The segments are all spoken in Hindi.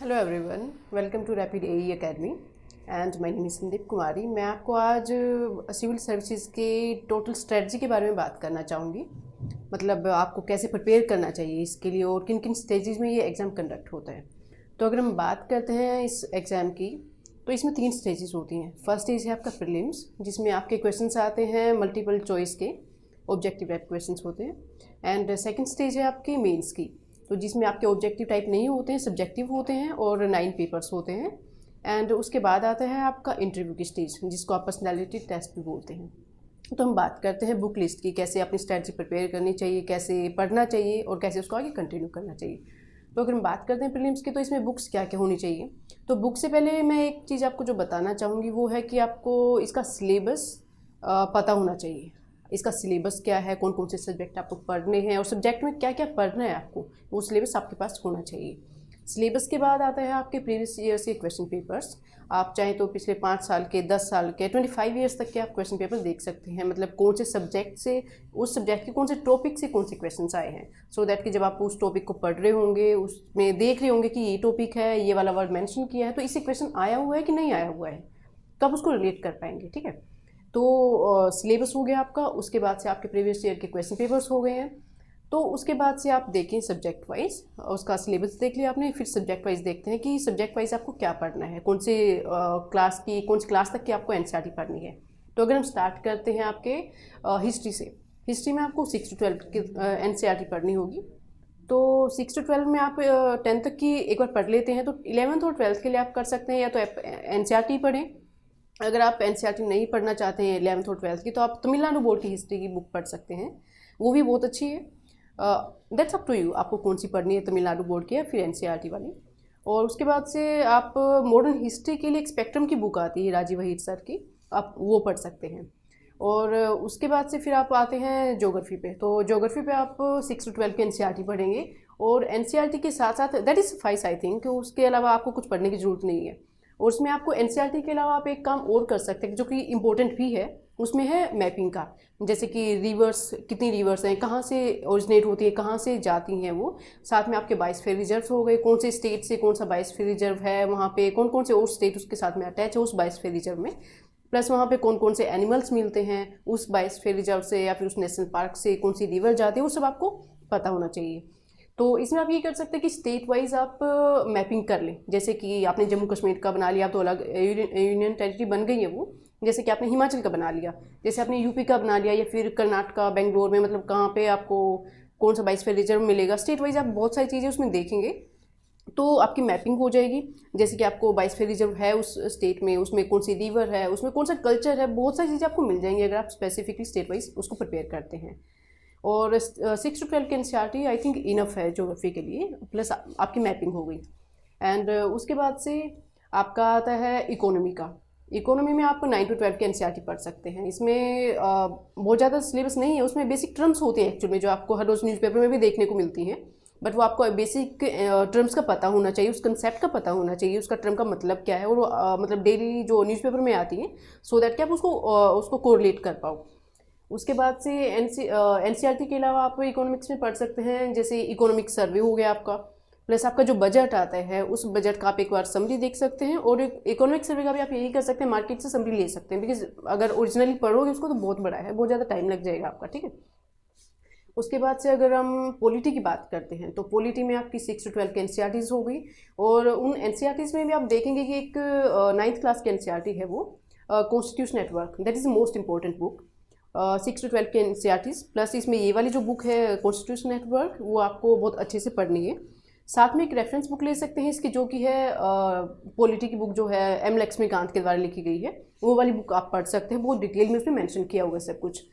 Hello everyone, welcome to rapid AE academy and my name is Sandeep Kumari. मैं आपको आज सिविल सर्विसेज के टोटल स्ट्रेटजी के बारे में बात करना चाहूँगी। मतलब आपको कैसे प्रिपेयर करना चाहिए इसके लिए और किन किन स्टेजेस में ये एग्ज़ाम कंडक्ट होता है। तो अगर हम बात करते हैं इस एग्ज़ाम की, तो इसमें 3 स्टेजेस होती हैं। फर्स्ट स्टेज है आपका प्रीलिम्स, जिसमें आपके क्वेश्चंस आते हैं मल्टीपल चॉइस के, ऑब्जेक्टिव टाइप क्वेश्चंस होते हैं। एंड सेकंड स्टेज है आपकी मेंस की, तो जिसमें आपके ऑब्जेक्टिव टाइप नहीं होते हैं, सब्जेक्टिव होते हैं और 9 पेपर्स होते हैं। एंड उसके बाद आता है आपका इंटरव्यू की स्टेज, जिसको आप पर्सनैलिटी टेस्ट भी बोलते हैं। तो हम बात करते हैं बुक लिस्ट की, कैसे अपनी स्ट्रैटेजी प्रिपेयर करनी चाहिए, कैसे पढ़ना चाहिए और कैसे उसको आगे कंटिन्यू करना चाहिए। तो अगर हम बात करते हैं प्रीलिम्स की, तो इसमें बुक्स क्या क्या होनी चाहिए। तो बुक से पहले मैं एक चीज़ आपको जो बताना चाहूँगी वो है कि आपको इसका सिलेबस पता होना चाहिए। इसका सिलेबस क्या है, कौन कौन से सब्जेक्ट आपको पढ़ने हैं और सब्जेक्ट में क्या क्या पढ़ना है आपको, वो सिलेबस आपके पास होना चाहिए। सिलेबस के बाद आता है आपके प्रीवियस ईयर से क्वेश्चन पेपर्स। आप चाहें तो पिछले 5 साल के, 10 साल के, 25 ईयर्स तक के आप क्वेश्चन पेपर देख सकते हैं। मतलब कौन से सब्जेक्ट से, उस सब्जेक्ट के कौन से टॉपिक से कौन से क्वेश्चन आए हैं, सो दैट कि जब आप उस टॉपिक को पढ़ रहे होंगे, उसमें देख रहे होंगे कि ये टॉपिक है, ये वाला वर्ड मेंशन किया है, तो इससे क्वेश्चन आया हुआ है कि नहीं आया हुआ है, तो आप उसको रिलेट कर पाएंगे। ठीक है, तो सिलेबस हो गया आपका। उसके बाद से आपके प्रीवियस ईयर के क्वेश्चन पेपर्स हो गए हैं। तो उसके बाद से आप देखें सब्जेक्ट वाइज, उसका सिलेबस देख लिया आपने, फिर सब्जेक्ट वाइज देखते हैं कि सब्जेक्ट वाइज आपको क्या पढ़ना है, कौन से क्लास की, कौन सी क्लास तक की आपको एनसीईआरटी पढ़नी है। तो अगर हम स्टार्ट करते हैं आपके हिस्ट्री से, हिस्ट्री में आपको 6 to 12 की एनसीईआरटी पढ़नी होगी। तो 6 to 12 में आप 10 तक की एक बार पढ़ लेते हैं, तो 11th और 12th के लिए आप कर सकते हैं या तो एनसीईआरटी पढ़ें। अगर आप एनसीईआरटी नहीं पढ़ना चाहते हैं 11th और 12th की, तो आप तमिलनाडु बोर्ड की हिस्ट्री की बुक पढ़ सकते हैं, वो भी बहुत अच्छी है। दैट्स अप टू यू, आपको कौन सी पढ़नी है, तमिलनाडु बोर्ड की या फिर एनसीईआरटी वाली। और उसके बाद से आप मॉडर्न हिस्ट्री के लिए एक स्पेक्ट्रम की बुक आती है राजीव वहीद सर की, आप वो पढ़ सकते हैं। और उसके बाद से फिर आप आते हैं ज्योग्राफी पे। तो ज्योग्राफी पे आप 6 to 12 की एनसीईआरटी पढ़ेंगे और एनसीईआरटी के साथ साथ that is suffice I think, उसके अलावा आपको कुछ पढ़ने की जरूरत नहीं है। और उसमें आपको एनसीईआरटी के अलावा आप एक काम और कर सकते हैं जो कि इम्पोर्टेंट भी है, उसमें है मैपिंग का। जैसे कि रिवर्स, कितनी रिवर्स हैं, कहाँ से ओरिजिनेट होती है, कहाँ से जाती हैं वो। साथ में आपके बायोस्फीयर रिजर्व हो गए, कौन से स्टेट से कौन सा बायोस्फीयर रिजर्व है, वहाँ पे कौन कौन से और स्टेट उसके साथ में अटैच है उस बायोस्फीयर रिजर्व में, प्लस वहाँ पे कौन कौन से एनिमल्स मिलते हैं उस बायोस्फीयर रिजर्व से या फिर उस नेशनल पार्क से, कौन सी रिवर जाती है, वो सब आपको पता होना चाहिए। तो इसमें आप ये कर सकते हैं कि स्टेट वाइज आप मैपिंग कर लें। जैसे कि आपने जम्मू कश्मीर का बना लिया, तो अलग यूनियन टेरिटरी बन गई है वो। जैसे कि आपने हिमाचल का बना लिया, जैसे आपने यूपी का बना लिया, या फिर कर्नाटका, बेंगलोर में, मतलब कहाँ पे आपको कौन सा बायोस्फीयर रिजर्व मिलेगा। स्टेट वाइज आप बहुत सारी चीज़ें उसमें देखेंगे तो आपकी मैपिंग हो जाएगी। जैसे कि आपको बायोस्फीयर रिजर्व है उस स्टेट में, उसमें कौन सी रिवर है, उसमें कौन सा कल्चर है, बहुत सारी चीज़ें आपको मिल जाएंगी अगर आप स्पेसिफिकली स्टेट वाइज उसको प्रिपेयर करते हैं। और 6 to 12 की एनसीईआरटी आई थिंक इनफ है ज्योग्राफी के लिए, प्लस आपकी मैपिंग हो गई। एंड उसके बाद से आपका आता है इकोनॉमी का। इकोनॉमी में आप 9 to 12 की एनसीईआरटी पढ़ सकते हैं। इसमें बहुत ज़्यादा सिलेबस नहीं है, उसमें बेसिक टर्म्स होते हैं एक्चुअली, जो आपको हर रोज़ न्यूज़पेपर में भी देखने को मिलती हैं। बट वो आपको बेसिक टर्म्स का पता होना चाहिए, उस कंसेप्ट का पता होना चाहिए, उसका टर्म का मतलब क्या है, और मतलब डेली जो न्यूज़पेपर में आती है, सो दैट कि आप उसको कोरिलेट कर पाओ। उसके बाद से एनसीईआरटी के अलावा आप इकोनॉमिक्स में पढ़ सकते हैं, जैसे इकोनॉमिक सर्वे हो गया आपका, प्लस आपका जो बजट आता है उस बजट का आप एक बार समरी देख सकते हैं। और इकोनॉमिक सर्वे का भी आप यही कर सकते हैं, मार्केट से समरी ले सकते हैं, बिकॉज अगर ओरिजिनली पढ़ोगे उसको तो बहुत बड़ा है, बहुत ज़्यादा टाइम लग जाएगा आपका। ठीक है, उसके बाद से अगर हम पॉलिटी की बात करते हैं, तो पॉलिटी में आपकी 6 to 12 की एनसीईआरटीज हो गई। और उन एनसीईआरटीज में भी आप देखेंगे कि एक 9th क्लास की एनसीईआरटी है वो, constitution network, that is the most important book. 6 to 12 के एनसीईआरटीज, प्लस इसमें ये वाली जो बुक है कॉन्स्टिट्यूशन नेटवर्क, वो आपको बहुत अच्छे से पढ़नी है। साथ में एक रेफरेंस बुक ले सकते हैं इसकी, जो कि है पॉलिटी की बुक, जो है एम लक्ष्मीकांत के द्वारा लिखी गई है, वो वाली बुक आप पढ़ सकते हैं, बहुत डिटेल में उसमें मेंशन किया हुआ है सब कुछ।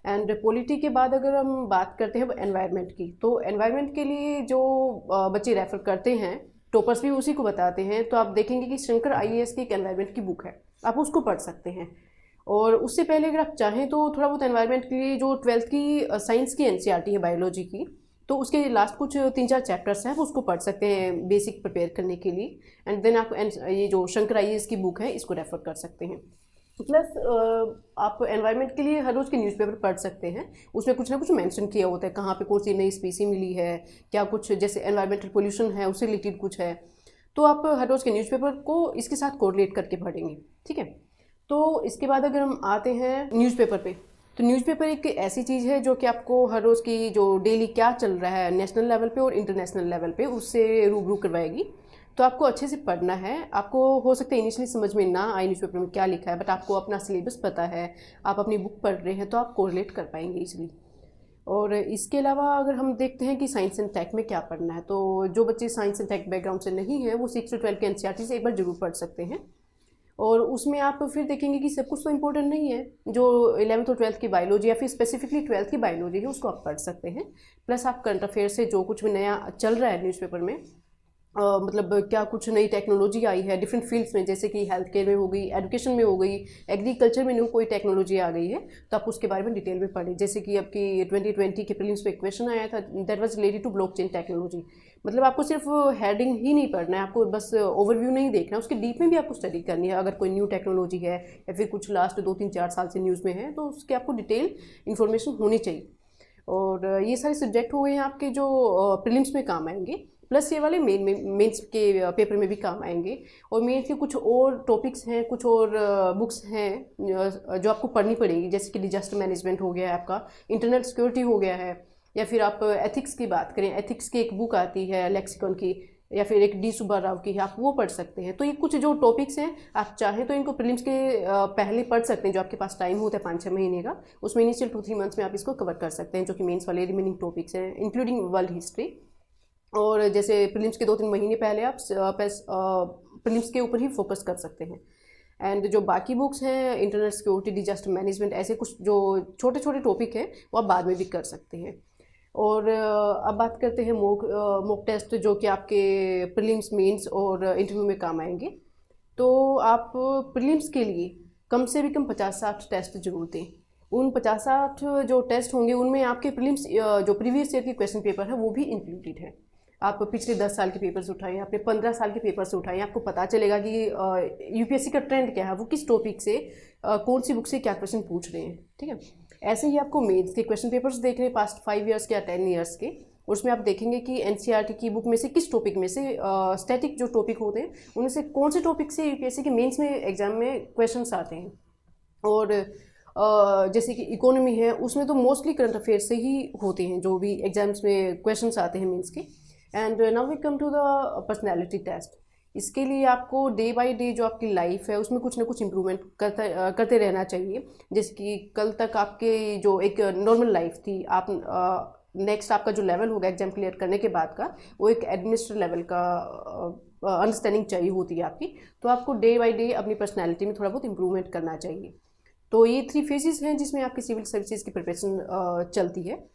एंड पॉलिटी के बाद अगर हम बात करते हैं एनवायरनमेंट की, तो एनवायरनमेंट के लिए जो बच्चे रेफर करते हैं, टॉपर्स भी उसी को बताते हैं, तो आप देखेंगे कि शंकर आईएएस की एक एनवायरनमेंट की बुक है, आप उसको पढ़ सकते हैं। और उससे पहले अगर आप चाहें तो थोड़ा बहुत एनवायरनमेंट के लिए जो 12th की साइंस की एनसीईआरटी है बायोलॉजी की, तो उसके लास्ट कुछ 3-4 चैप्टर्स हैं, वो उसको पढ़ सकते हैं बेसिक प्रिपेयर करने के लिए। एंड देन आप ये जो शंकर आईएएस की बुक है इसको रेफर कर सकते हैं। प्लस आप एनवायरनमेंट के लिए हर रोज़ के न्यूज़पेपर पढ़ सकते हैं, उसमें कुछ ना कुछ मेंशन किया होता है, कहाँ पे कौन सी नई स्पीसी मिली है, क्या कुछ, जैसे एनवायरमेंटल पोल्यूशन है उससे रिलेटेड कुछ है। तो आप हर रोज़ के न्यूज़पेपर को इसके साथ कोरिलेट करके पढ़ेंगे, ठीक है। तो इसके बाद अगर हम आते हैं न्यूज़पेपर पे, तो न्यूज़पेपर एक ऐसी चीज़ है जो कि आपको हर रोज़ की जो डेली क्या चल रहा है नेशनल लेवल पे और इंटरनेशनल लेवल पे उससे रूबरू करवाएगी। तो आपको अच्छे से पढ़ना है। आपको हो सकता है इनिशियली समझ में ना आए न्यूज़पेपर में क्या लिखा है, बट आपको अपना सिलेबस पता है, आप अपनी बुक पढ़ रहे हैं, तो आप कोरिलेट कर पाएंगे इजीली। और इसके अलावा अगर हम देखते हैं कि साइंस एंड टेक में क्या पढ़ना है, तो जो बच्चे साइंस एंड टेक बैकग्राउंड से नहीं है वो 6 से 12 के एनसीईआरटी से एक बार जरूर पढ़ सकते हैं। और उसमें आप फिर देखेंगे कि सब कुछ तो इम्पोर्टेंट नहीं है। जो 11th और 12th की बायोलॉजी या फिर स्पेसिफिकली 12th की बायोलॉजी है उसको आप पढ़ सकते हैं। प्लस आप करंट अफेयर से जो कुछ भी नया चल रहा है न्यूज़पेपर में, मतलब क्या कुछ नई टेक्नोलॉजी आई है डिफरेंट फील्ड्स में, जैसे कि हेल्थ केयर में हो गई, एजुकेशन में हो गई, एग्रीकल्चर में न्यू कोई टेक्नोलॉजी आ गई है, तो आप उसके बारे में डिटेल में पढ़ें। जैसे कि आपकी 2020 के प्रीलिम्स में क्वेश्चन आया था, that was related to blockchain technology. मतलब आपको सिर्फ हेडिंग ही नहीं पढ़ना है, आपको बस ओवरव्यू नहीं देखना है, उसके डीप में भी आपको स्टडी करनी है। अगर कोई न्यू टेक्नोलॉजी है या फिर कुछ लास्ट 2-3-4 साल से न्यूज़ में है, तो उसके आपको डिटेल इन्फॉर्मेशन होनी चाहिए। और ये सारे सब्जेक्ट हो गए हैं आपके जो प्रीलिम्स में काम आएंगे, प्लस ये वाले मेंस के पेपर में भी काम आएंगे। और मेंस के कुछ और टॉपिक्स हैं, कुछ और बुक्स हैं जो आपको पढ़नी पड़ेगी, जैसे कि डिजास्टर मैनेजमेंट हो गया है आपका, इंटरनल सिक्योरिटी हो गया है, या फिर आप एथिक्स की बात करें, एथिक्स की एक बुक आती है लेक्सिकॉन की, या फिर एक डी सुब्बा राव की है, आप वो पढ़ सकते हैं। तो ये कुछ जो टॉपिक्स हैं, आप चाहें तो इनको प्रीलिम्स के पहले पढ़ सकते हैं, जो आपके पास टाइम होता है 5-6 महीने का, उसमें इनिशियल 2-3 मंथ्स में आप इसको कवर कर सकते हैं, जो कि मेंस वाले रिमेनिंग टॉपिक्स हैं इंक्लूडिंग वर्ल्ड हिस्ट्री। और जैसे प्रीलिम्स के 2-3 महीने पहले आप प्रीलिम्स के ऊपर ही फोकस कर सकते हैं। एंड जो बाकी बुक्स हैं, इंटरनेट सिक्योरिटी, डिजास्टर मैनेजमेंट, ऐसे कुछ जो छोटे छोटे टॉपिक हैं वो आप बाद में भी कर सकते हैं। और अब बात करते हैं मॉक टेस्ट, जो कि आपके प्रीलिम्स, मेंस और इंटरव्यू में काम आएंगे। तो आप प्रीलिम्स के लिए कम से भी कम 50-60 टेस्ट जरूर दें। उन 50-60 जो टेस्ट होंगे उनमें आपके प्रीलिम्स जो प्रीवियस ईयर के क्वेश्चन पेपर है वो भी इंक्लूडेड है। आप पिछले 10 साल के पेपर्स उठाएं, आपने 15 साल के पेपर्स उठाएं, आपको पता चलेगा कि यूपीएससी का ट्रेंड क्या है, वो किस टॉपिक से कौन सी बुक से क्या क्वेश्चन पूछ रहे हैं, ठीक है। ऐसे ही आपको मेंस के क्वेश्चन पेपर्स देख रहे हैं पास्ट 5 ईयर्स के या 10 ईयर्स के, उसमें आप देखेंगे कि एनसीईआरटी की बुक में से किस टॉपिक में से स्टैटिक जो टॉपिक होते हैं उनमें से कौन से टॉपिक से यूपीएससी के मेंस में एग्जाम में क्वेश्चन आते हैं। और जैसे कि इकोनॉमी है, उसमें तो मोस्टली करंट अफेयर से ही होते हैं जो भी एग्जाम्स में क्वेश्चन आते हैं मेंस के। And now we come to the personality test. इसके लिए आपको डे बाय डे जो आपकी लाइफ है उसमें कुछ ना कुछ इम्प्रूवमेंट करते रहना चाहिए। जैसे कि कल तक आपके जो एक नॉर्मल लाइफ थी, आप नेक्स्ट आपका जो लेवल होगा एग्जाम क्लियर करने के बाद का, वो एक एडमिनिस्ट्रेटिव लेवल का अंडरस्टैंडिंग चाहिए होती है आपकी। तो आपको डे बाय डे अपनी पर्सनैलिटी में थोड़ा बहुत इम्प्रूवमेंट करना चाहिए। तो ये 3 फेजेस हैं जिसमें आपकी सिविल सर्विसेज की प्रिपरेशन चलती है।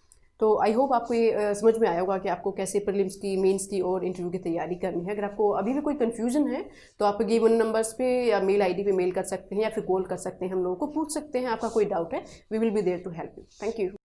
तो आई होप आपको ये समझ में आया होगा कि आपको कैसे प्रीलिम्स की, मेंस की और इंटरव्यू की तैयारी करनी है। अगर आपको अभी भी कोई कन्फ्यूजन है तो आप गिवन नंबर्स पे या मेल आईडी पे मेल कर सकते हैं या फिर कॉल कर सकते हैं, हम लोगों को पूछ सकते हैं, आपका कोई डाउट है, we will be there to help you. Thank you.